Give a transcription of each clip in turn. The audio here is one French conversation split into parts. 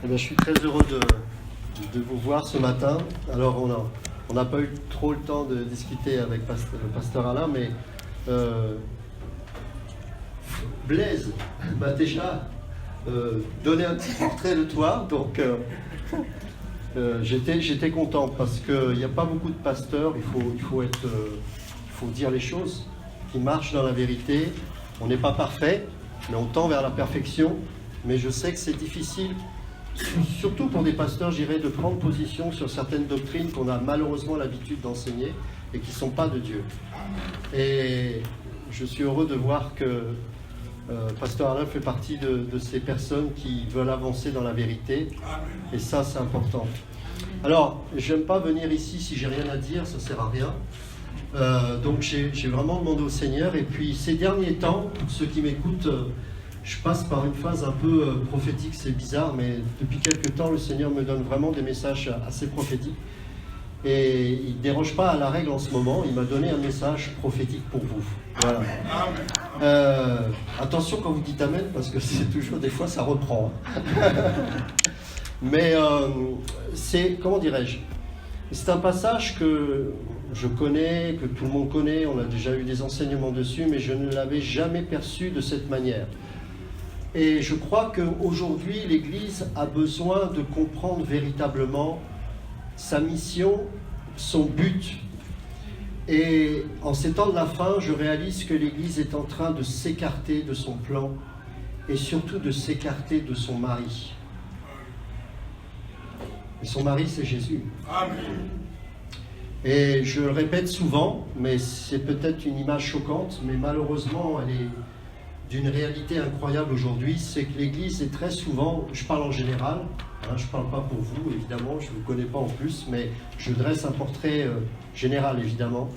Eh bien, je suis très heureux de vous voir ce matin. Alors, on n'a pas eu trop le temps de discuter avec le pasteur Alain, mais Blaise m'a déjà donné un petit portrait de toi, donc j'étais content parce qu'il n'y a pas beaucoup de pasteurs. Il faut dire les choses qui marchent dans la vérité. On n'est pas parfait, mais on tend vers la perfection. Mais je sais que c'est difficile, surtout pour des pasteurs, j'irais, de prendre position sur certaines doctrines qu'on a malheureusement l'habitude d'enseigner et qui ne sont pas de Dieu. Et je suis heureux de voir que pasteur Alain fait partie de ces personnes qui veulent avancer dans la vérité. Et ça, c'est important. Alors, je n'aime pas venir ici si j'ai rien à dire, ça ne sert à rien. Donc j'ai vraiment demandé au Seigneur. Et puis ces derniers temps, pour ceux qui m'écoutent, je passe par une phase un peu prophétique, c'est bizarre, mais depuis quelques temps, le Seigneur me donne vraiment des messages assez prophétiques. Et il ne déroge pas à la règle en ce moment. Il m'a donné un message prophétique pour vous. Voilà. Attention quand vous dites Amen, parce que c'est toujours, des fois, ça reprend. Mais c'est, comment dirais-je, c'est un passage que je connais, que tout le monde connaît. On a déjà eu des enseignements dessus, mais je ne l'avais jamais perçu de cette manière. Et je crois qu'aujourd'hui, l'Église a besoin de comprendre véritablement sa mission, son but. Et en ces temps de la fin, je réalise que l'Église est en train de s'écarter de son plan et surtout de s'écarter de son mari. Et son mari, c'est Jésus. Amen. Et je le répète souvent, mais c'est peut-être une image choquante, mais malheureusement, elle est d'une réalité incroyable aujourd'hui, c'est que l'Église est très souvent, je parle en général, je ne parle pas pour vous, évidemment, je ne vous connais pas en plus, mais je dresse un portrait général, évidemment,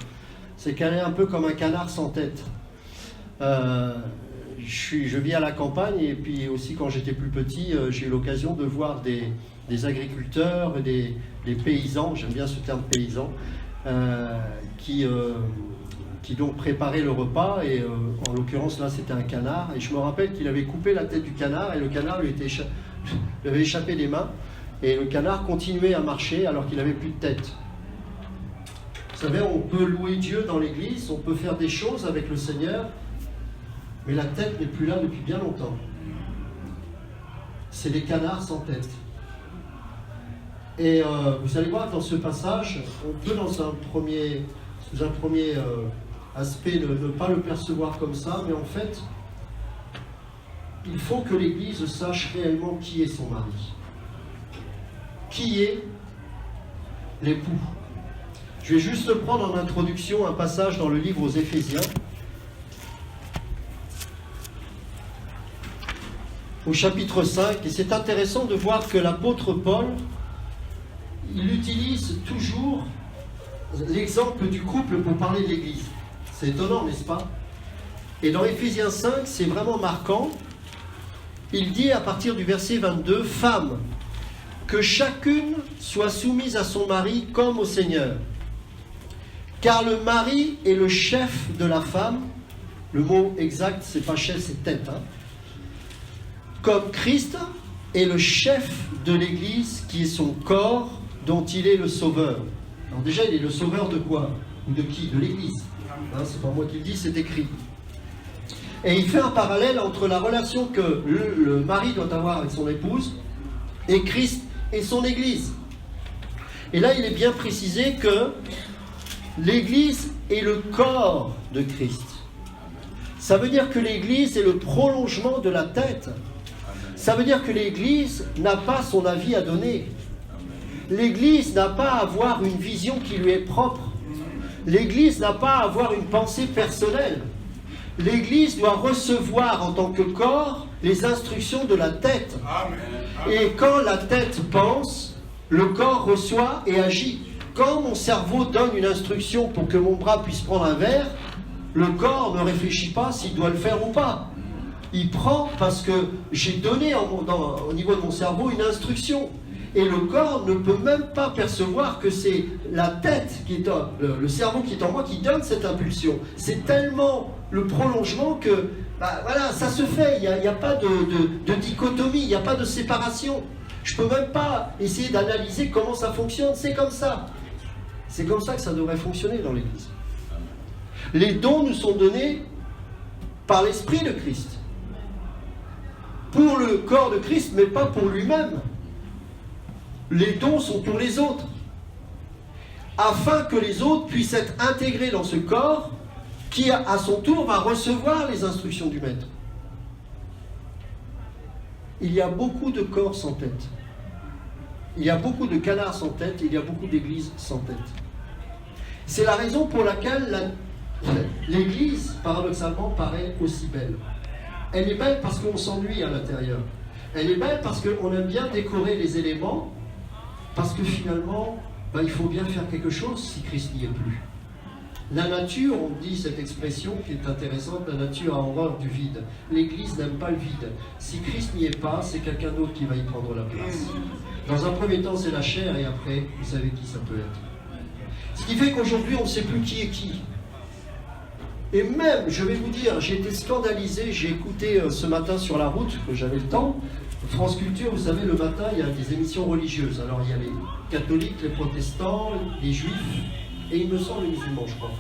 c'est qu'elle est un peu comme un canard sans tête. Je vis à la campagne, et puis aussi quand j'étais plus petit, j'ai eu l'occasion de voir des agriculteurs, des paysans, j'aime bien ce terme paysan, qui donc préparaient le repas, et en l'occurrence là c'était un canard, et je me rappelle qu'il avait coupé la tête du canard, et le canard lui avait échappé des mains, et le canard continuait à marcher alors qu'il n'avait plus de tête. Vous savez, on peut louer Dieu dans l'église, on peut faire des choses avec le Seigneur, mais la tête n'est plus là depuis bien longtemps. C'est des canards sans tête. Et vous allez voir dans ce passage, on peut sous un premier aspect ne pas le percevoir comme ça, mais en fait, il faut que l'Église sache réellement qui est son mari. Qui est l'époux. Je vais juste prendre en introduction un passage dans le livre aux Éphésiens, au chapitre 5, et c'est intéressant de voir que l'apôtre Paul, il utilise toujours l'exemple du couple pour parler de l'Église. C'est étonnant, n'est-ce pas? Et dans Éphésiens 5, c'est vraiment marquant. Il dit à partir du verset 22, « Femmes, que chacune soit soumise à son mari comme au Seigneur. Car le mari est le chef de la femme. » Le mot exact, c'est pas chef, c'est tête. Comme Christ est le chef de l'Église, qui est son corps, dont il est le sauveur. Alors déjà, il est le sauveur de quoi? Ou de qui? De l'Église. C'est pas moi qui le dis, c'est écrit. Et il fait un parallèle entre la relation que le mari doit avoir avec son épouse et Christ et son Église. Et là, il est bien précisé que l'Église est le corps de Christ. Ça veut dire que l'Église est le prolongement de la tête. Ça veut dire que l'Église n'a pas son avis à donner. L'Église n'a pas à avoir une vision qui lui est propre. L'Église n'a pas à avoir une pensée personnelle. L'Église doit recevoir en tant que corps les instructions de la tête. Et quand la tête pense, le corps reçoit et agit. Quand mon cerveau donne une instruction pour que mon bras puisse prendre un verre, le corps ne réfléchit pas s'il doit le faire ou pas. Il prend parce que j'ai donné au niveau de mon cerveau une instruction. Et le corps ne peut même pas percevoir que c'est la tête, le cerveau qui est en moi, qui donne cette impulsion. C'est tellement le prolongement que, voilà, ça se fait. Il n'y a pas de dichotomie, il n'y a pas de séparation. Je ne peux même pas essayer d'analyser comment ça fonctionne, c'est comme ça. C'est comme ça que ça devrait fonctionner dans l'Église. Les dons nous sont donnés par l'Esprit de Christ. Pour le corps de Christ, mais pas pour lui-même. Les dons sont pour les autres. Afin que les autres puissent être intégrés dans ce corps qui, à son tour, va recevoir les instructions du Maître. Il y a beaucoup de corps sans tête. Il y a beaucoup de canards sans tête. Il y a beaucoup d'églises sans tête. C'est la raison pour laquelle l'Église, paradoxalement, paraît aussi belle. Elle est belle parce qu'on s'ennuie à l'intérieur. Elle est belle parce qu'on aime bien décorer les éléments, parce que finalement, il faut bien faire quelque chose si Christ n'y est plus. La nature, on dit cette expression qui est intéressante, la nature a horreur du vide. L'Église n'aime pas le vide. Si Christ n'y est pas, c'est quelqu'un d'autre qui va y prendre la place. Dans un premier temps, c'est la chair, et après, vous savez qui ça peut être. Ce qui fait qu'aujourd'hui, on ne sait plus qui est qui. Et même, je vais vous dire, j'ai été scandalisé, j'ai écouté ce matin sur la route, que j'avais le temps, France Culture, vous savez, le matin, il y a des émissions religieuses. Alors, il y a les catholiques, les protestants, les juifs, et il me semble les musulmans, je crois.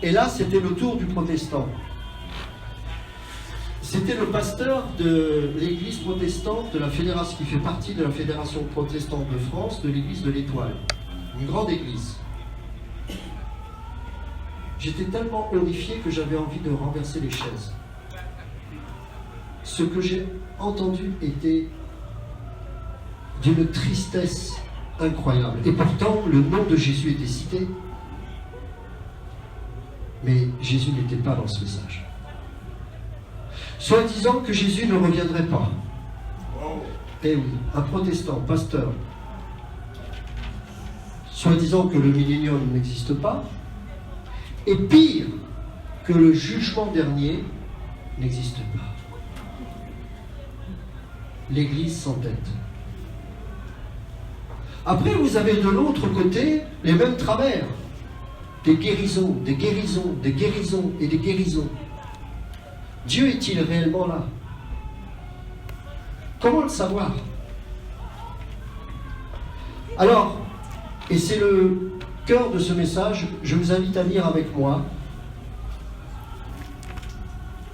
Et là, c'était le tour du protestant. C'était le pasteur de l'église protestante, de la fédération, qui fait partie de la fédération protestante de France, de l'église de l'Étoile. Une grande église. J'étais tellement horrifié que j'avais envie de renverser les chaises. Ce que j'ai entendu était d'une tristesse incroyable. Et pourtant, le nom de Jésus était cité. Mais Jésus n'était pas dans ce message. Soit disant que Jésus ne reviendrait pas. Eh oui, un protestant, pasteur. Soit disant que le millénium n'existe pas. Et pire, que le jugement dernier n'existe pas. L'Église sans tête. Après, vous avez de l'autre côté les mêmes travers. Des guérisons, des guérisons, des guérisons et des guérisons. Dieu est-il réellement là? Comment le savoir? Alors, et c'est le cœur de ce message, je vous invite à lire avec moi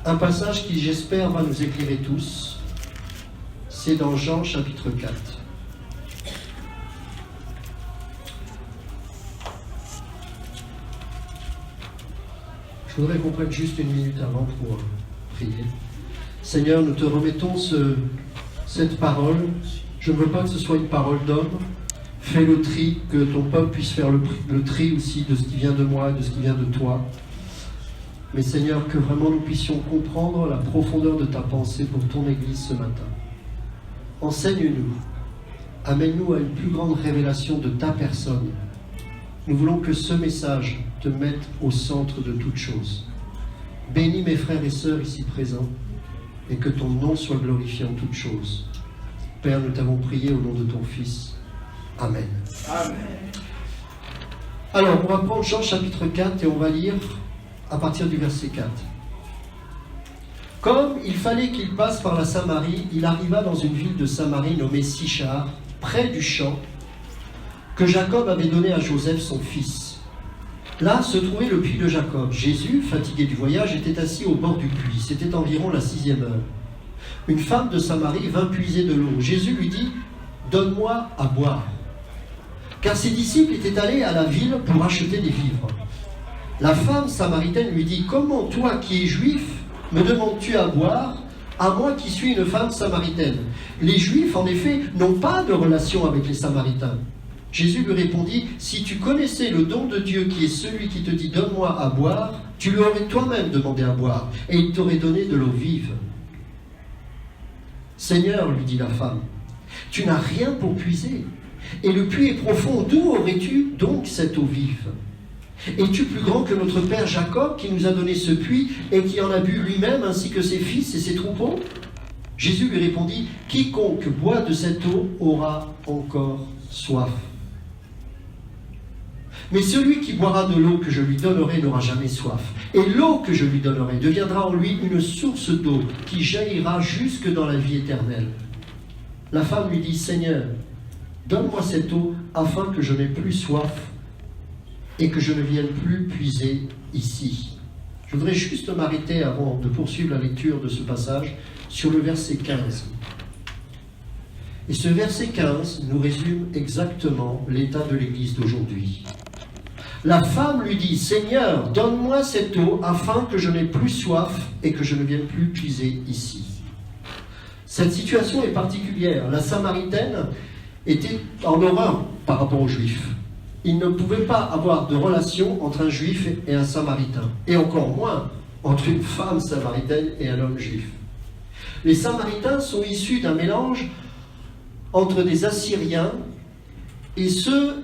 un passage qui, j'espère, va nous éclairer tous. C'est dans Jean chapitre 4. Je voudrais qu'on prenne juste une minute avant pour prier. Seigneur, nous te remettons cette parole. Je ne veux pas que ce soit une parole d'homme. Fais le tri, que ton peuple puisse faire le tri aussi de ce qui vient de moi et de ce qui vient de toi. Mais Seigneur, que vraiment nous puissions comprendre la profondeur de ta pensée pour ton Église ce matin. Enseigne-nous. Amène-nous à une plus grande révélation de ta personne. Nous voulons que ce message te mette au centre de toute chose. Bénis mes frères et sœurs ici présents et que ton nom soit glorifié en toutes choses. Père, nous t'avons prié au nom de ton Fils. Amen. Amen. Alors, on va prendre Jean chapitre 4 et on va lire à partir du verset 4. Comme il fallait qu'il passe par la Samarie, il arriva dans une ville de Samarie nommée Sichar, près du champ que Jacob avait donné à Joseph son fils. Là se trouvait le puits de Jacob. Jésus, fatigué du voyage, était assis au bord du puits. C'était environ la 6e heure. Une femme de Samarie vint puiser de l'eau. Jésus lui dit « Donne-moi à boire ». Car ses disciples étaient allés à la ville pour acheter des vivres. La femme samaritaine lui dit « Comment toi qui es juif, me demandes-tu à boire, à moi qui suis une femme samaritaine ?» Les Juifs, en effet, n'ont pas de relation avec les Samaritains. Jésus lui répondit « Si tu connaissais le don de Dieu qui est celui qui te dit « Donne-moi à boire », tu lui aurais toi-même demandé à boire, et il t'aurait donné de l'eau vive. « Seigneur, lui dit la femme, tu n'as rien pour puiser, et le puits est profond, d'où aurais-tu donc cette eau vive ? Es-tu plus grand que notre père Jacob qui nous a donné ce puits et qui en a bu lui-même ainsi que ses fils et ses troupeaux ?» Jésus lui répondit « Quiconque boit de cette eau aura encore soif. Mais celui qui boira de l'eau que je lui donnerai n'aura jamais soif. Et l'eau que je lui donnerai deviendra en lui une source d'eau qui jaillira jusque dans la vie éternelle. La femme lui dit, Seigneur, donne-moi cette eau afin que je n'ai plus soif et que je ne vienne plus puiser ici. Je voudrais juste m'arrêter avant de poursuivre la lecture de ce passage sur le verset 15. Et ce verset 15 nous résume exactement l'état de l'Église d'aujourd'hui. La femme lui dit, Seigneur, donne-moi cette eau afin que je n'ai plus soif et que je ne vienne plus puiser ici. Cette situation est particulière. La Samaritaine était en horreur par rapport aux Juifs. Il ne pouvait pas avoir de relation entre un Juif et un Samaritain, et encore moins entre une femme samaritaine et un homme juif. Les Samaritains sont issus d'un mélange entre des Assyriens et ceux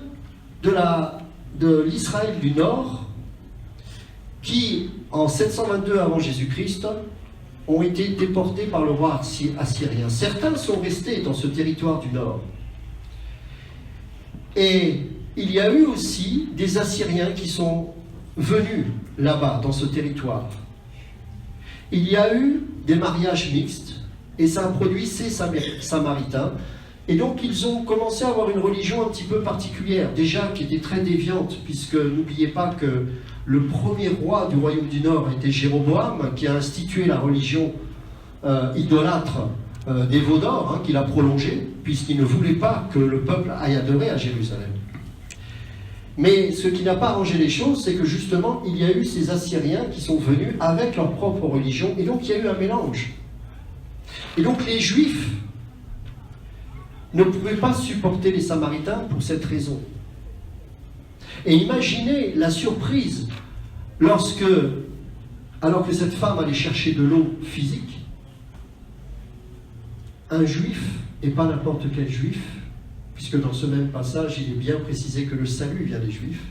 de l'Israël du Nord, qui, en 722 avant Jésus-Christ, ont été déportés par le roi assyrien. Certains sont restés dans ce territoire du Nord. Et il y a eu aussi des Assyriens qui sont venus là-bas, dans ce territoire. Il y a eu des mariages mixtes, et ça a produit ces Samaritains. Et donc ils ont commencé à avoir une religion un petit peu particulière, déjà qui était très déviante, puisque n'oubliez pas que le premier roi du royaume du Nord était Jéroboam, qui a institué la religion idolâtre des veaux d'or, qu'il a prolongée, puisqu'il ne voulait pas que le peuple aille adorer à Jérusalem. Mais ce qui n'a pas arrangé les choses, c'est que justement, il y a eu ces Assyriens qui sont venus avec leur propre religion, et donc il y a eu un mélange. Et donc les Juifs ne pouvaient pas supporter les Samaritains pour cette raison. Et imaginez la surprise lorsque, alors que cette femme allait chercher de l'eau physique, un Juif, et pas n'importe quel Juif, puisque dans ce même passage, il est bien précisé que le salut vient des Juifs,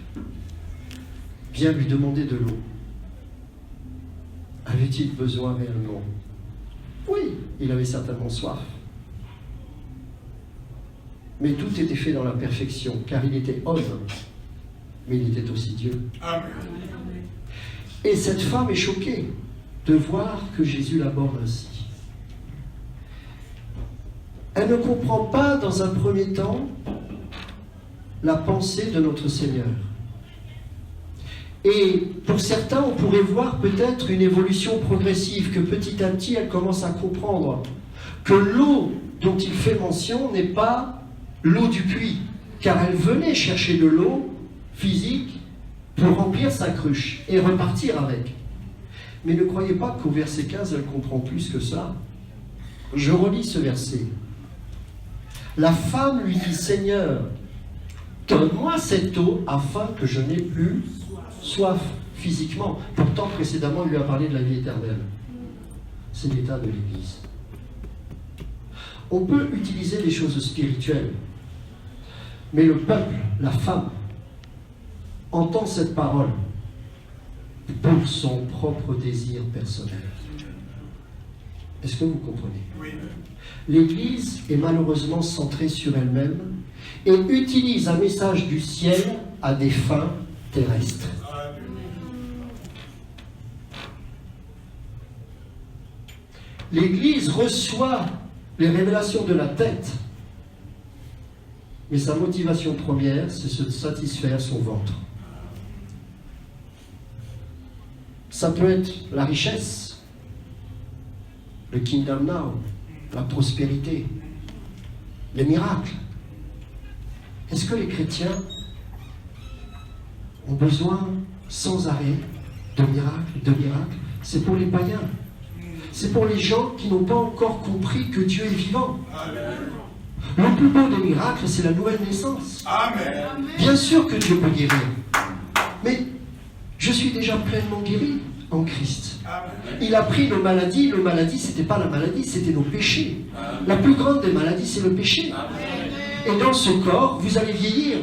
vient lui demander de l'eau. Avait-il besoin réellement? Oui, il avait certainement soif. Mais tout était fait dans la perfection, car il était homme, mais il était aussi Dieu. Amen. Et cette femme est choquée de voir que Jésus l'aborde ainsi. Elle ne comprend pas, dans un premier temps, la pensée de notre Seigneur. Et pour certains, on pourrait voir peut-être une évolution progressive, que petit à petit, elle commence à comprendre que l'eau dont il fait mention n'est pas l'eau du puits, car elle venait chercher de l'eau physique pour remplir sa cruche et repartir avec. Mais ne croyez pas qu'au verset 15, elle comprend plus que ça. Je relis ce verset. La femme lui dit, Seigneur, donne-moi cette eau afin que je n'ai plus soif physiquement. Pourtant, précédemment, il lui a parlé de la vie éternelle. C'est l'état de l'Église. On peut utiliser des choses spirituelles, mais le peuple, la femme, entend cette parole pour son propre désir personnel. Est-ce que vous comprenez? Oui. L'Église est malheureusement centrée sur elle-même et utilise un message du ciel à des fins terrestres. L'Église reçoit les révélations de la tête, mais sa motivation première, c'est de satisfaire son ventre. Ça peut être la richesse, le kingdom now, la prospérité, les miracles. Est-ce que les chrétiens ont besoin sans arrêt de miracles? C'est pour les païens. C'est pour les gens qui n'ont pas encore compris que Dieu est vivant. Amen. Le plus beau des miracles, c'est la nouvelle naissance. Amen. Bien sûr que Dieu peut guérir. Mais je suis déjà pleinement guéri en Christ. Amen. Il a pris nos maladies. Nos maladies, ce n'était pas la maladie, c'était nos péchés. Amen. La plus grande des maladies, c'est le péché. Amen. Et dans ce corps, vous allez vieillir.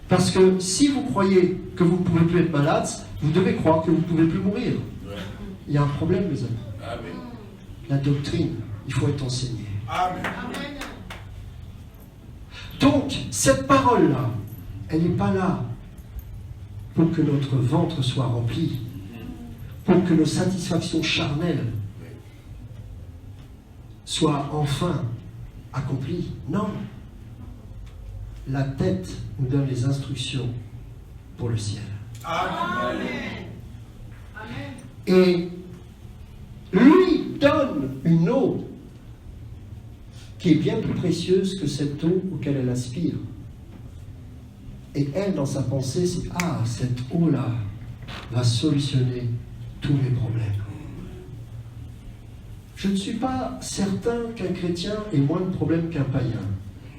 Parce que si vous croyez que vous ne pouvez plus être malade, vous devez croire que vous ne pouvez plus mourir. Il y a un problème, mes amis. Amen. La doctrine, il faut être enseigné. Amen. Donc, cette parole-là, elle n'est pas là pour que notre ventre soit rempli, pour que nos satisfactions charnelles soient enfin accompli. Non. La tête nous donne les instructions pour le ciel. Amen. Et lui donne une eau qui est bien plus précieuse que cette eau auquel elle aspire. Et elle, dans sa pensée, c'est « Ah, cette eau-là va solutionner tous mes problèmes. » Je ne suis pas certain qu'un chrétien ait moins de problèmes qu'un païen.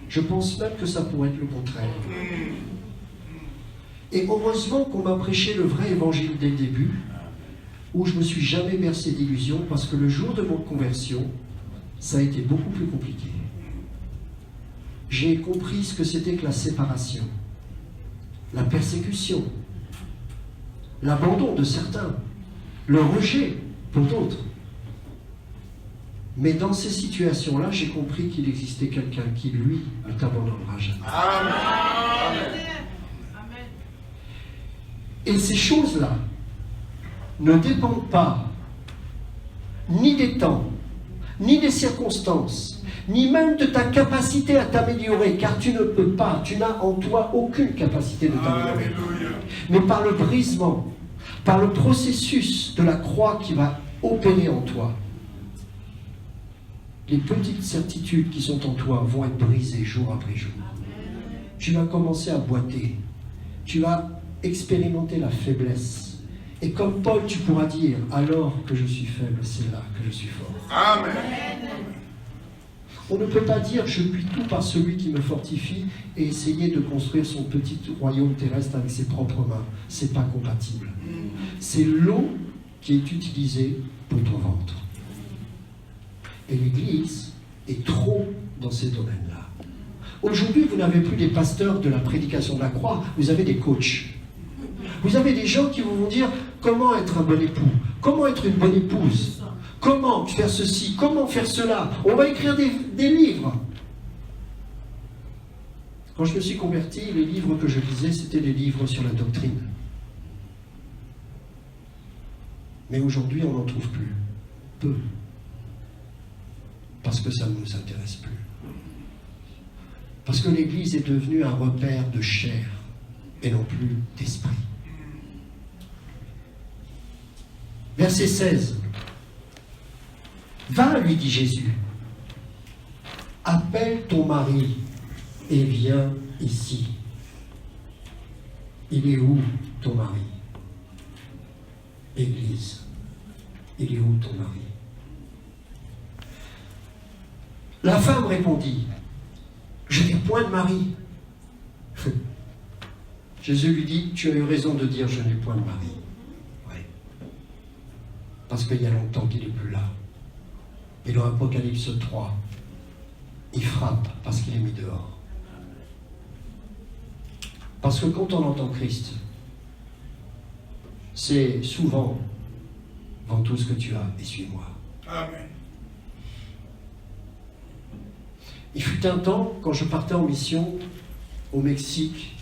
Je pense même que ça pourrait être le contraire. Et heureusement qu'on m'a prêché le vrai évangile dès le début, où je ne me suis jamais bercé d'illusions, parce que le jour de mon conversion, ça a été beaucoup plus compliqué. J'ai compris ce que c'était que la séparation, la persécution, l'abandon de certains, le rejet pour d'autres. Mais dans ces situations-là, j'ai compris qu'il existait quelqu'un qui, lui, ne t'abandonnera jamais. Amen. Et ces choses-là ne dépendent pas ni des temps, ni des circonstances, ni même de ta capacité à t'améliorer, car tu ne peux pas, tu n'as en toi aucune capacité de t'améliorer. Alléluia. Mais par le brisement, par le processus de la croix qui va opérer en toi, les petites certitudes qui sont en toi vont être brisées jour après jour. Tu vas commencer à boiter, tu vas expérimenter la faiblesse. Et comme Paul, tu pourras dire, alors que je suis faible, c'est là que je suis fort. Amen. On ne peut pas dire, je puis tout par celui qui me fortifie et essayer de construire son petit royaume terrestre avec ses propres mains. C'est pas compatible. C'est l'eau qui est utilisée pour ton ventre. Et l'Église est trop dans ces domaines-là. Aujourd'hui, vous n'avez plus des pasteurs de la prédication de la croix, vous avez des coachs. Vous avez des gens qui vont vous dire comment être un bon époux, comment être une bonne épouse, comment faire ceci, comment faire cela. On va écrire des livres. Quand je me suis converti, les livres que je lisais, c'était des livres sur la doctrine. Mais aujourd'hui, on n'en trouve plus. Peu. Parce que ça ne nous intéresse plus. Parce que l'Église est devenue un repère de chair et non plus d'esprit. Verset 16. Va, lui dit Jésus, appelle ton mari et viens ici. Il est où ton mari? Église, il est où ton mari? La femme répondit, je n'ai point de mari. Jésus lui dit, tu as eu raison de dire je n'ai point de mari. Oui. Parce qu'il y a longtemps qu'il n'est plus là. Et dans Apocalypse 3, il frappe parce qu'il est mis dehors. Parce que quand on entend Christ, c'est souvent, vends tout ce que tu as et suis-moi. Amen. Il fut un temps, quand je partais en mission au Mexique,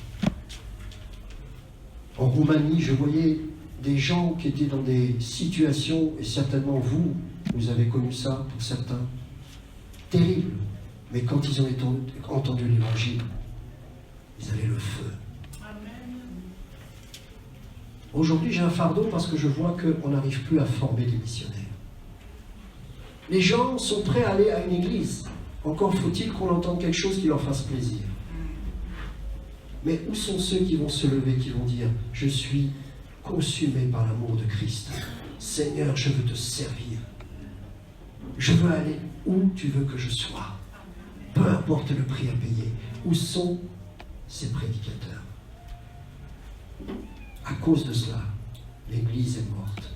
en Roumanie, je voyais des gens qui étaient dans des situations, et certainement vous avez connu ça pour certains, terribles. Mais quand ils ont entendu l'Évangile, ils avaient le feu. Amen. Aujourd'hui, j'ai un fardeau parce que je vois qu'on n'arrive plus à former des missionnaires. Les gens sont prêts à aller à une église. Encore faut-il qu'on entende quelque chose qui leur fasse plaisir. Mais où sont ceux qui vont se lever, qui vont dire « Je suis consumé par l'amour de Christ. Seigneur, je veux te servir. Je veux aller où tu veux que je sois. Peu importe le prix à payer. » Où sont ces prédicateurs? À cause de cela, l'Église est morte.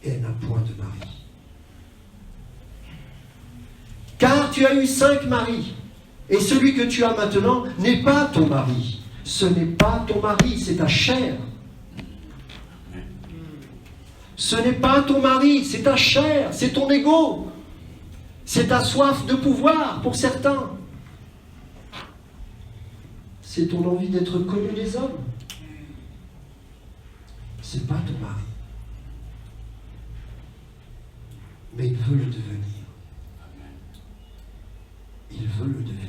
Et elle n'a point de mari. Car tu as eu 5 maris. Et celui que tu as maintenant n'est pas ton mari. Ce n'est pas ton mari, c'est ta chair. Ce n'est pas ton mari, c'est ta chair, c'est ton ego. C'est ta soif de pouvoir pour certains. C'est ton envie d'être connu des hommes. C'est pas ton mari. Mais il veut le devenir. il veut le devenir.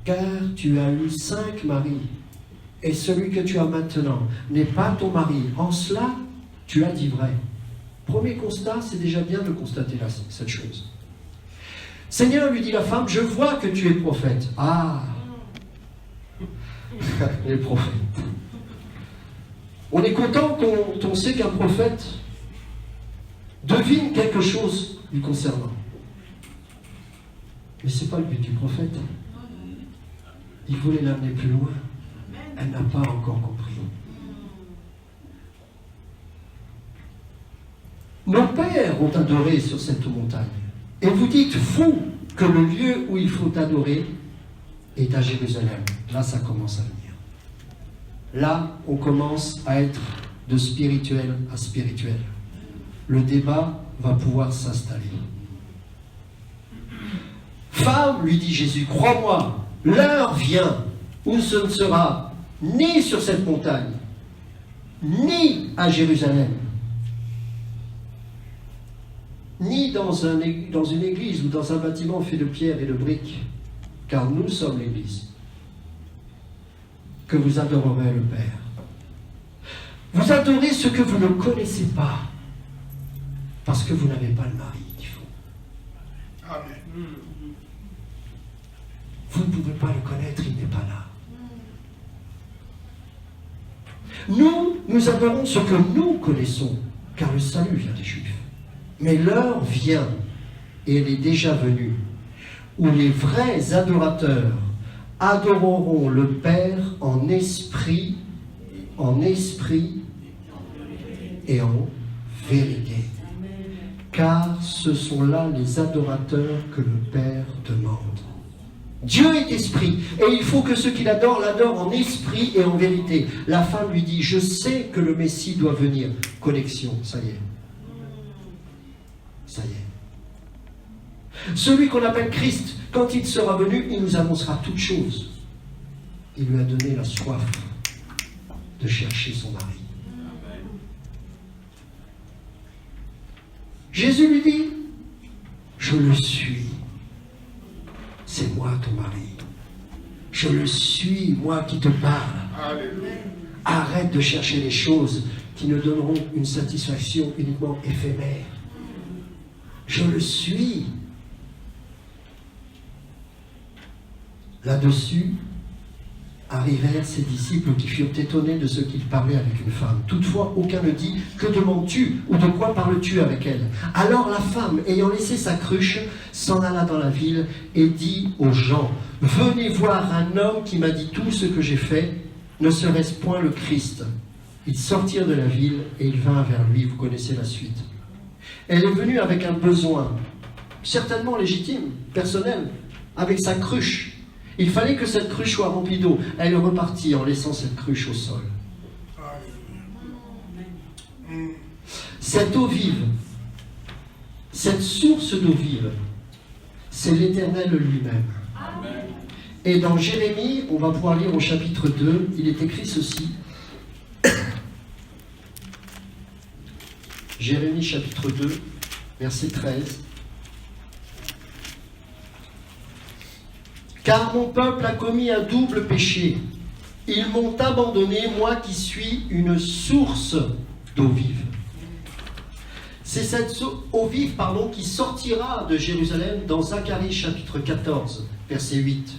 Car tu as eu 5 maris, et celui que tu as maintenant n'est pas ton mari. En cela, tu as dit vrai. Premier constat, c'est déjà bien de constater cette chose. Seigneur, lui dit la femme, je vois que tu es prophète. Ah, les prophètes. On est content quand on sait qu'un prophète devine quelque chose lui concernant. Mais ce n'est pas le but du prophète. Il voulait l'amener plus loin. Elle n'a pas encore compris. Nos pères ont adoré sur cette montagne. Et vous dites, vous, que le lieu où il faut adorer est à Jérusalem. Là, ça commence à venir. Là, on commence à être de spirituel à spirituel. Le débat va pouvoir s'installer. Femme, lui dit Jésus, crois-moi, l'heure vient où ce ne sera ni sur cette montagne, ni à Jérusalem, ni dans une église ou dans un bâtiment fait de pierre et de briques, car nous sommes l'église, que vous adorerez le Père. Vous adorez ce que vous ne connaissez pas, parce que vous n'avez pas le mari qu'il faut. Amen. Vous ne pouvez pas le connaître, il n'est pas là. Nous adorons ce que nous connaissons, car le salut vient des Juifs. Mais l'heure vient, et elle est déjà venue, où les vrais adorateurs adoreront le Père en esprit et en vérité. Car ce sont là les adorateurs que le Père demande. Dieu est esprit, et il faut que ceux qui l'adorent en esprit et en vérité. La femme lui dit, je sais que le Messie doit venir. Connexion, ça y est. Ça y est. Celui qu'on appelle Christ, quand il sera venu, il nous annoncera toutes choses. Il lui a donné la soif de chercher son mari. Jésus lui dit, je le suis. C'est moi ton mari. Je le suis, moi qui te parle. Alléluia. Arrête de chercher les choses qui ne donneront une satisfaction uniquement éphémère. Je le suis. Là-dessus, arrivèrent ses disciples qui furent étonnés de ce qu'il parlait avec une femme. Toutefois, aucun ne dit, que demandes-tu ou de quoi parles-tu avec elle? Alors la femme, ayant laissé sa cruche, s'en alla dans la ville et dit aux gens, venez voir un homme qui m'a dit tout ce que j'ai fait, ne serait-ce point le Christ? Ils sortirent de la ville et il vint vers lui, vous connaissez la suite. Elle est venue avec un besoin, certainement légitime, personnel, avec sa cruche. Il fallait que cette cruche soit remplie d'eau. Elle repartit en laissant cette cruche au sol. Cette eau vive, cette source d'eau vive, c'est l'Éternel lui-même. Et dans Jérémie, on va pouvoir lire au chapitre 2, il est écrit ceci. Jérémie chapitre 2, verset 13. Car mon peuple a commis un double péché. Ils m'ont abandonné, moi qui suis une source d'eau vive. C'est cette eau vive, qui sortira de Jérusalem dans Zacharie chapitre 14, verset 8.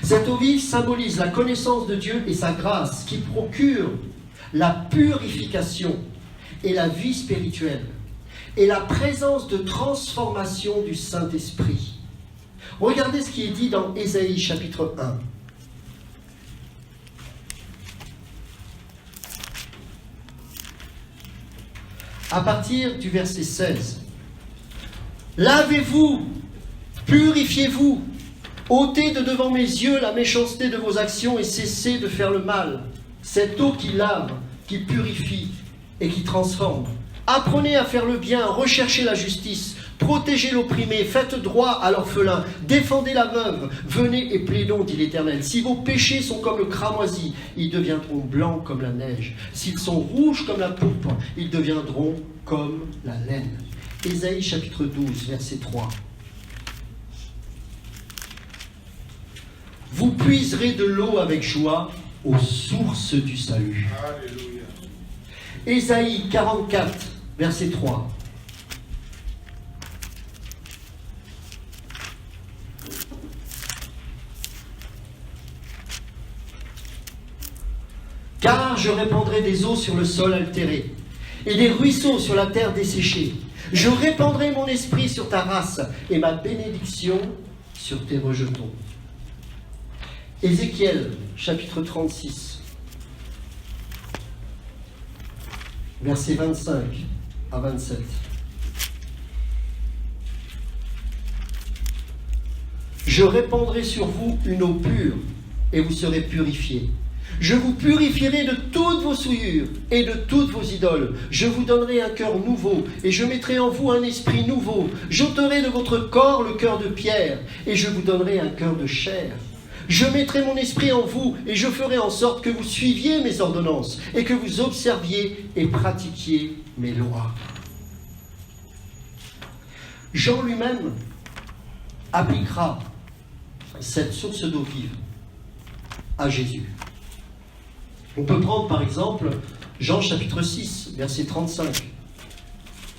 Cette eau vive symbolise la connaissance de Dieu et sa grâce qui procure la purification et la vie spirituelle et la présence de transformation du Saint-Esprit. Regardez ce qui est dit dans Ésaïe chapitre 1. À partir du verset 16. Lavez-vous, purifiez-vous, ôtez de devant mes yeux la méchanceté de vos actions et cessez de faire le mal. Cette eau qui lave, qui purifie et qui transforme, Apprenez à faire le bien, recherchez la justice, protégez l'opprimé, faites droit à l'orphelin, défendez la veuve, venez et plaidons, dit l'Éternel. Si vos péchés sont comme le cramoisi, ils deviendront blancs comme la neige. S'ils sont rouges comme la pourpre, ils deviendront comme la laine. Ésaïe chapitre 12, verset 3. Vous puiserez de l'eau avec joie aux sources du salut. Alléluia. Ésaïe 44, verset 3. Car je répandrai des eaux sur le sol altéré, et des ruisseaux sur la terre desséchée. Je répandrai mon esprit sur ta race, et ma bénédiction sur tes rejetons. Ézéchiel, chapitre 36, versets 25 à 27. Je répandrai sur vous une eau pure, et vous serez purifiés. Je vous purifierai de toutes vos souillures et de toutes vos idoles. Je vous donnerai un cœur nouveau et je mettrai en vous un esprit nouveau. J'ôterai de votre corps le cœur de pierre et je vous donnerai un cœur de chair. Je mettrai mon esprit en vous et je ferai en sorte que vous suiviez mes ordonnances et que vous observiez et pratiquiez mes lois. Jean lui-même appliquera cette source d'eau vive à Jésus. On peut prendre par exemple Jean chapitre 6, verset 35,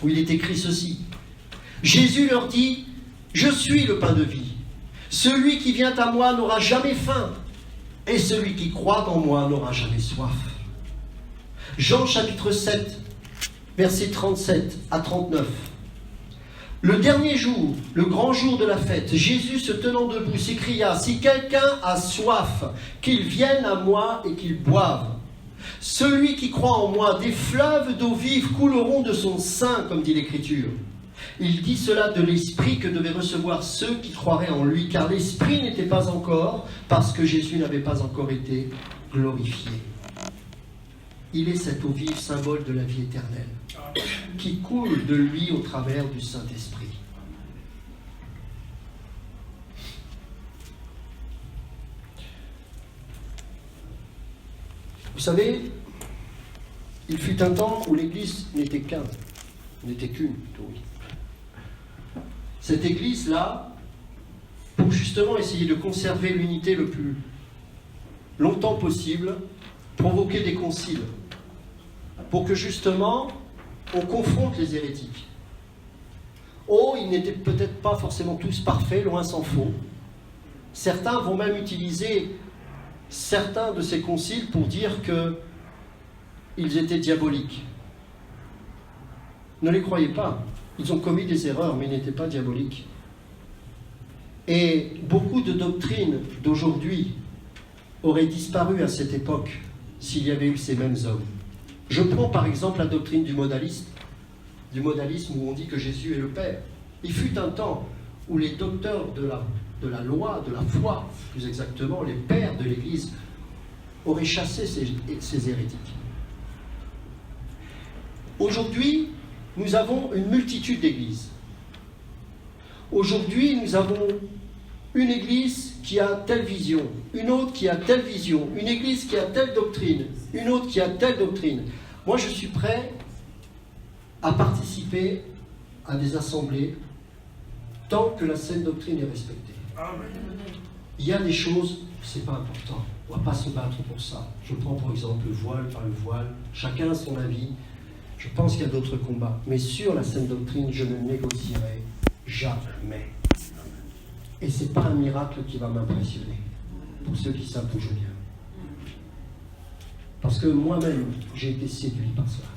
où il est écrit ceci. Jésus leur dit, « Je suis le pain de vie. Celui qui vient à moi n'aura jamais faim, et celui qui croit en moi n'aura jamais soif. » Jean chapitre 7, verset 37 à 39. Le dernier jour, le grand jour de la fête, Jésus se tenant debout s'écria, « Si quelqu'un a soif, qu'il vienne à moi et qu'il boive. Celui qui croit en moi, des fleuves d'eau vive couleront de son sein, comme dit l'Écriture. » Il dit cela de l'Esprit que devaient recevoir ceux qui croiraient en lui, car l'Esprit n'était pas encore, parce que Jésus n'avait pas encore été glorifié. Il est cette eau vive, symbole de la vie éternelle, qui coule de lui au travers du Saint-Esprit. Vous savez, il fut un temps où l'Église n'était qu'une, oui. Cette Église-là, pour justement essayer de conserver l'unité le plus longtemps possible, provoquait des conciles, pour que justement on confronte les hérétiques. Oh, ils n'étaient peut-être pas forcément tous parfaits, loin s'en faut. Certains vont même utiliser certains de ces conciles pour dire qu'ils étaient diaboliques. Ne les croyez pas. Ils ont commis des erreurs, mais ils n'étaient pas diaboliques. Et beaucoup de doctrines d'aujourd'hui auraient disparu à cette époque s'il y avait eu ces mêmes hommes. Je prends par exemple la doctrine du modalisme où on dit que Jésus est le Père. Il fut un temps où les docteurs de la loi, de la foi, plus exactement, les pères de l'Église, auraient chassé ces hérétiques. Aujourd'hui, nous avons une multitude d'églises. Aujourd'hui, nous avons une église qui a telle vision, une autre qui a telle vision, une église qui a telle doctrine, une autre qui a telle doctrine. Moi, je suis prêt à participer à des assemblées tant que la saine doctrine est respectée. Amen. Il y a des choses, c'est pas important. On ne va pas se battre pour ça. Je prends par exemple le voile par le voile. Chacun a son avis. Je pense qu'il y a d'autres combats. Mais sur la saine doctrine, je ne négocierai jamais. Et ce n'est pas un miracle qui va m'impressionner. Pour ceux qui savent d'où je viens. Parce que moi-même, j'ai été séduit par cela.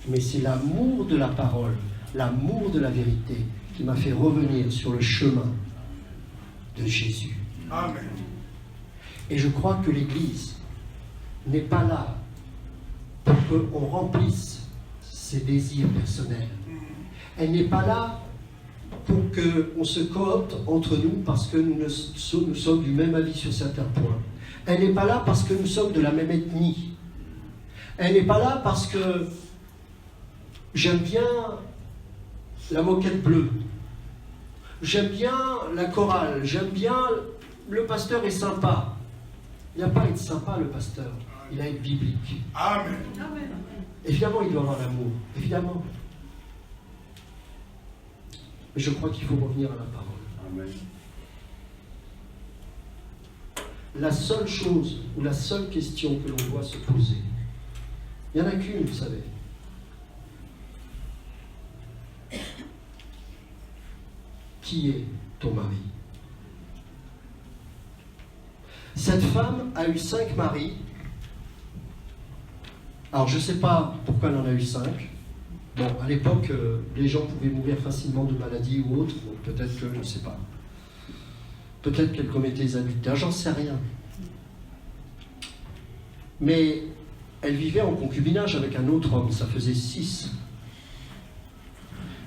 Mais c'est l'amour de la parole, l'amour de la vérité qui m'a fait revenir sur le chemin de Jésus. Amen. Et je crois que l'Église n'est pas là pour qu'on remplisse ses désirs personnels. Elle n'est pas là pour qu'on se coopte entre nous parce que nous sommes du même avis sur certains points. Elle n'est pas là parce que nous sommes de la même ethnie. Elle n'est pas là parce que J'aime bien la moquette bleue. J'aime bien la chorale. J'aime bien le pasteur est sympa. Il n'a pas à être sympa, le pasteur. Il a à être biblique. Amen. Évidemment, il doit avoir l'amour. Évidemment. Mais je crois qu'il faut revenir à la parole. Amen. La seule chose ou la seule question que l'on doit se poser, il n'y en a qu'une, vous savez. Qui est ton mari? Cette femme a eu 5 maris. Alors, je ne sais pas pourquoi elle en a eu 5. Bon, à l'époque, les gens pouvaient mourir facilement de maladie ou autre. Donc peut-être que, je ne sais pas. Peut-être qu'elle commettait des adultères, j'en sais rien. Mais elle vivait en concubinage avec un autre homme, ça faisait 6.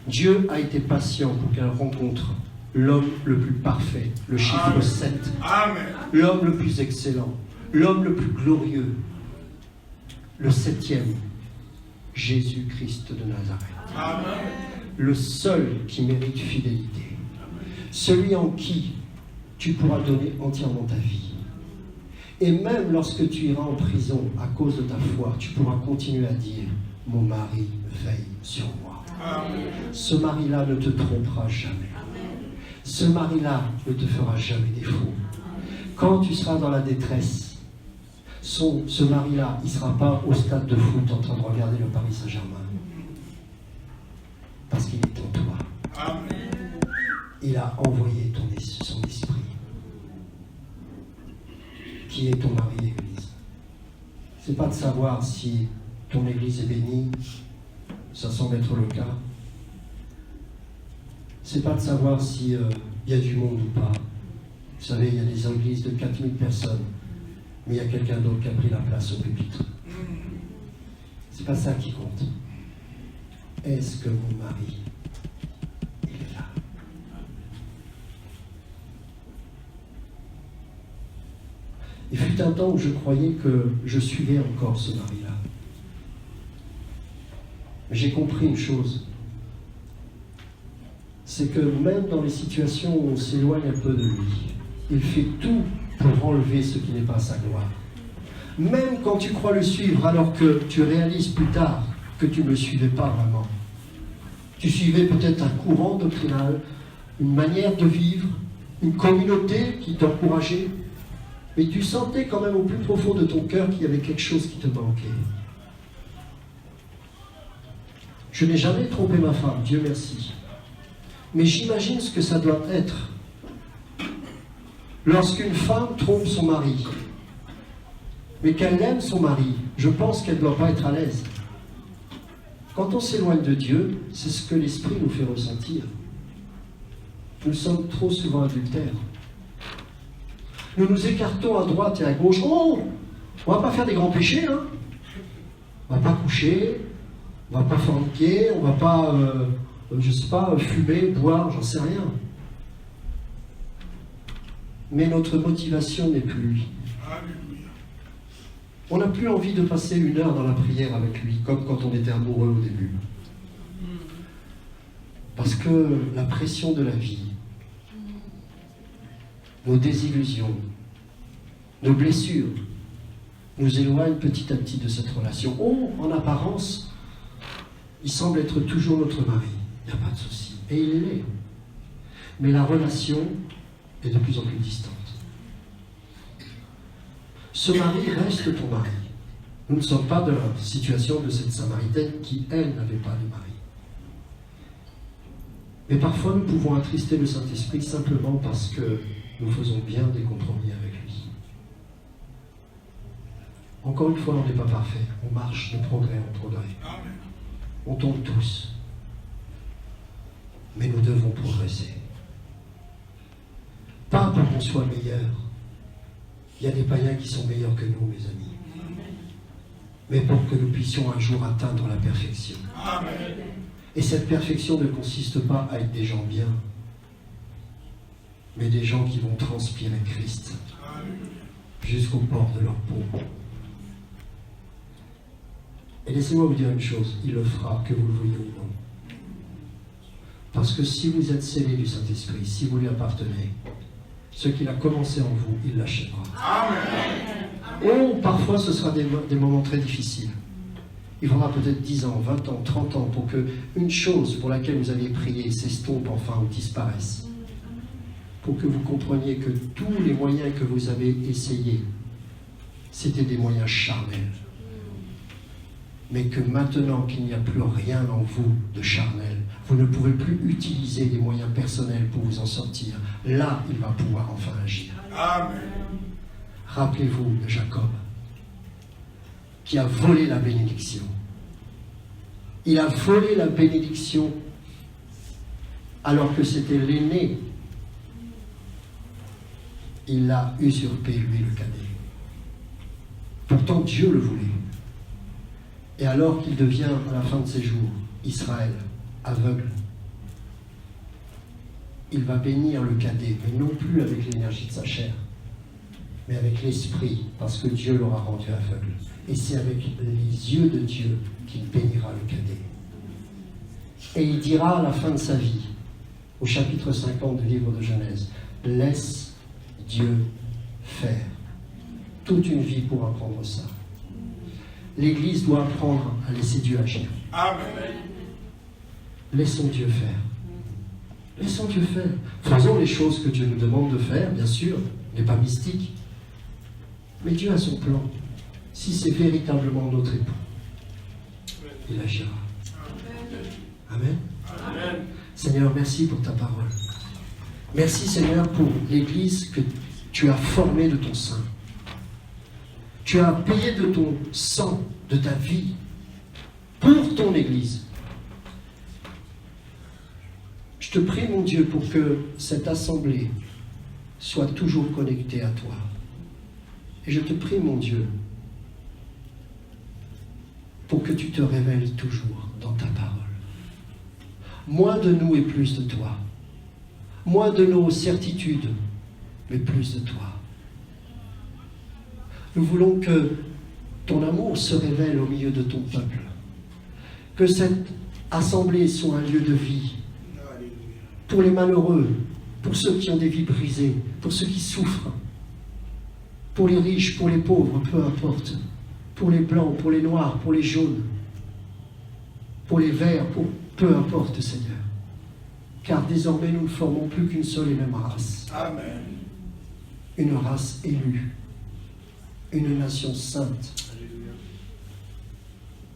Dieu a été patient pour qu'elle rencontre l'homme le plus parfait, le chiffre Amen. 7. Amen. L'homme le plus excellent, l'homme le plus glorieux, le 7e, Jésus-Christ de Nazareth. Amen. Le seul qui mérite fidélité. Celui en qui tu pourras donner entièrement ta vie. Et même lorsque tu iras en prison à cause de ta foi, tu pourras continuer à dire « Mon mari veille sur moi ». Amen. Ce mari-là ne te trompera jamais. Ce mari-là ne te fera jamais défaut. Quand tu seras dans la détresse, ce mari-là, il ne sera pas au stade de foot en train de regarder le Paris Saint-Germain. Parce qu'il est en toi. Amen. Il a envoyé son esprit. Qui est ton mari, l'Église? C'est pas de savoir si ton Église est bénie, ça semble être le cas. C'est pas de savoir si y a du monde ou pas. Vous savez, il y a des églises de 4000 personnes, mais il y a quelqu'un d'autre qui a pris la place au pupitre. C'est pas ça qui compte. Est-ce que mon mari, il est là? Il fut un temps où je croyais que je suivais encore ce mari-là. Mais j'ai compris une chose. C'est que même dans les situations où on s'éloigne un peu de lui, il fait tout pour enlever ce qui n'est pas sa gloire. Même quand tu crois le suivre, alors que tu réalises plus tard que tu ne le suivais pas vraiment. Tu suivais peut-être un courant doctrinal, une manière de vivre, une communauté qui t'encourageait, mais tu sentais quand même au plus profond de ton cœur qu'il y avait quelque chose qui te manquait. Je n'ai jamais trompé ma femme, Dieu merci. Mais j'imagine ce que ça doit être lorsqu'une femme trompe son mari, mais qu'elle aime son mari. Je pense qu'elle ne doit pas être à l'aise. Quand on s'éloigne de Dieu, c'est ce que l'Esprit nous fait ressentir. Nous sommes trop souvent adultères. Nous nous écartons à droite et à gauche. Oh, on ne va pas faire des grands péchés, hein. On ne va pas coucher, on ne va pas forniquer, on ne va pas, je ne sais pas, fumer, boire, j'en sais rien. Mais notre motivation n'est plus lui. Alléluia. On n'a plus envie de passer 1 heure dans la prière avec lui, comme quand on était amoureux au début. Parce que la pression de la vie, nos désillusions, nos blessures, nous éloignent petit à petit de cette relation. Oh, en apparence, il semble être toujours notre mari, il n'y a pas de souci. Et il l'est. Mais la relation est de plus en plus distante. Ce mari reste ton mari. Nous ne sommes pas dans la situation de cette Samaritaine qui, elle, n'avait pas de mari. Mais parfois, nous pouvons attrister le Saint-Esprit simplement parce que nous faisons bien des compromis avec lui. Encore une fois, on n'est pas parfait. On marche de progrès en progrès. Amen. On tombe tous. Mais nous devons progresser. Pas pour qu'on soit meilleur. Il y a des païens qui sont meilleurs que nous, mes amis. Mais pour que nous puissions un jour atteindre la perfection. Amen. Et cette perfection ne consiste pas à être des gens bien, mais des gens qui vont transpirer Christ jusqu'au bord de leur peau. Et laissez-moi vous dire une chose, il le fera, que vous le vouliez ou non. Parce que si vous êtes scellés du Saint-Esprit, si vous lui appartenez, ce qu'il a commencé en vous, il l'achèvera. Oh, parfois ce sera des moments très difficiles. Il faudra peut-être 10 ans, 20 ans, 30 ans pour que une chose pour laquelle vous aviez prié s'estompe enfin ou disparaisse. Pour que vous compreniez que tous les moyens que vous avez essayés, c'était des moyens charnels. Mais que maintenant qu'il n'y a plus rien en vous de charnel, vous ne pouvez plus utiliser des moyens personnels pour vous en sortir. Là, il va pouvoir enfin agir. Amen. Rappelez-vous de Jacob, qui a volé la bénédiction. Il a volé la bénédiction alors que c'était l'aîné. Il l'a usurpé, lui, le cadet. Pourtant, Dieu le voulait. Et alors qu'il devient, à la fin de ses jours, Israël, aveugle, il va bénir le cadet, mais non plus avec l'énergie de sa chair, mais avec l'esprit, parce que Dieu l'aura rendu aveugle. Et c'est avec les yeux de Dieu qu'il bénira le cadet. Et il dira à la fin de sa vie, au chapitre 50 du livre de Genèse, « Laisse Dieu faire. » Toute une vie pour apprendre ça. L'Église doit apprendre à laisser Dieu agir. Amen. Laissons Dieu faire. Laissons Dieu faire. Faisons les choses que Dieu nous demande de faire, bien sûr, n'est pas mystique. Mais Dieu a son plan. Si c'est véritablement notre époux, il agira. Amen. Amen. Seigneur, merci pour ta parole. Merci, Seigneur, pour l'Église que tu as formée de ton sein. Tu as payé de ton sang, de ta vie, pour ton Église. Je te prie, mon Dieu, pour que cette assemblée soit toujours connectée à toi. Et je te prie, mon Dieu, pour que tu te révèles toujours dans ta parole. Moins de nous et plus de toi. Moins de nos certitudes, mais plus de toi. Nous voulons que ton amour se révèle au milieu de ton peuple. Que cette assemblée soit un lieu de vie pour les malheureux, pour ceux qui ont des vies brisées, pour ceux qui souffrent, pour les riches, pour les pauvres, peu importe, pour les blancs, pour les noirs, pour les jaunes, pour les verts, pour peu importe, Seigneur. Car désormais, nous ne formons plus qu'une seule et même race. Amen. Une race élue. Une nation sainte.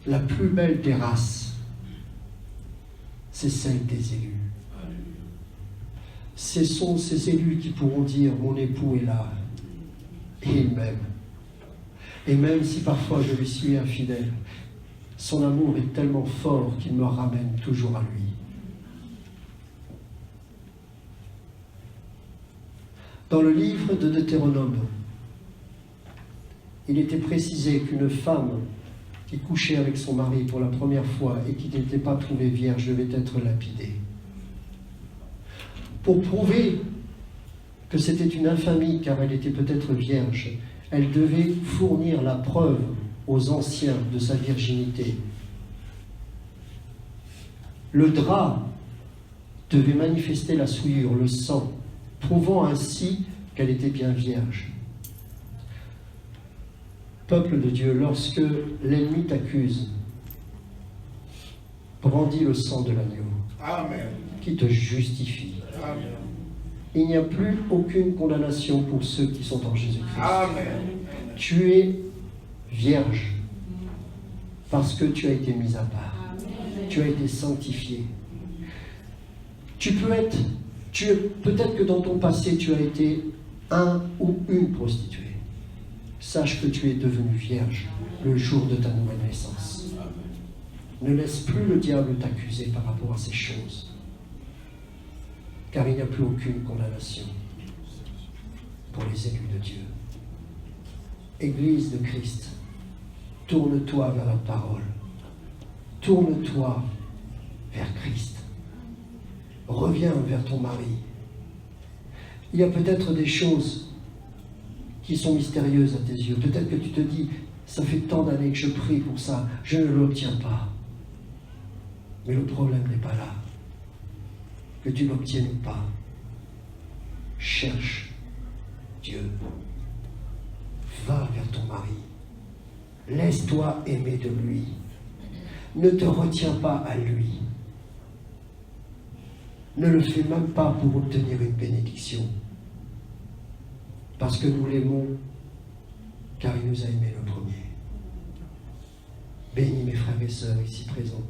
La plus belle des races, c'est celle des élus. Ce sont ces élus qui pourront dire « Mon époux est là, et il m'aime. » Et même si parfois je lui suis infidèle, son amour est tellement fort qu'il me ramène toujours à lui. Dans le livre de Deutéronome, il était précisé qu'une femme qui couchait avec son mari pour la première fois et qui n'était pas trouvée vierge devait être lapidée. Pour prouver que c'était une infamie car elle était peut-être vierge, elle devait fournir la preuve aux anciens de sa virginité. Le drap devait manifester la souillure, le sang, prouvant ainsi qu'elle était bien vierge. Peuple de Dieu, lorsque l'ennemi t'accuse, brandis le sang de l'agneau. Amen. Qui te justifie. Amen. Il n'y a plus aucune condamnation pour ceux qui sont en Jésus-Christ. Amen. Tu es vierge parce que tu as été mis à part. Tu as été sanctifié. Peut-être que dans ton passé, tu as été un ou une prostituée. Sache que tu es devenue vierge le jour de ta nouvelle naissance. Ne laisse plus le diable t'accuser par rapport à ces choses, car il n'y a plus aucune condamnation pour les élus de Dieu. Église de Christ, tourne-toi vers la parole. Tourne-toi vers Christ. Reviens vers ton mari. Il y a peut-être des choses qui sont mystérieuses à tes yeux. Peut-être que tu te dis, Ça fait tant d'années que je prie pour ça, je ne l'obtiens pas. Mais le problème n'est pas là. Que tu l'obtiennes ou pas. Cherche Dieu. Va vers ton mari. Laisse-toi aimer de lui. Ne te retiens pas à lui. Ne le fais même pas pour obtenir une bénédiction. Parce que nous l'aimons, car il nous a aimés le premier. Bénis mes frères et sœurs ici présents.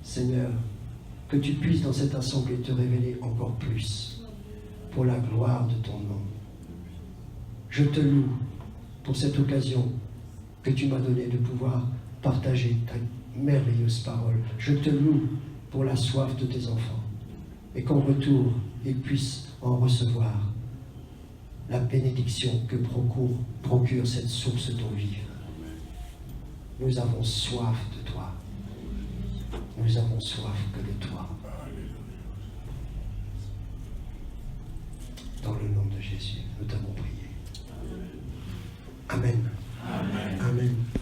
Seigneur, que tu puisses dans cette assemblée te révéler encore plus pour la gloire de ton nom. Je te loue pour cette occasion que tu m'as donnée de pouvoir partager ta merveilleuse parole. Je te loue pour la soif de tes enfants et qu'en retour, ils puissent en recevoir la bénédiction que procure cette source d'eau vive. Nous avons soif de toi. Nous avons soif que de toi. Dans le nom de Jésus, nous t'avons prié. Amen. Amen. Amen.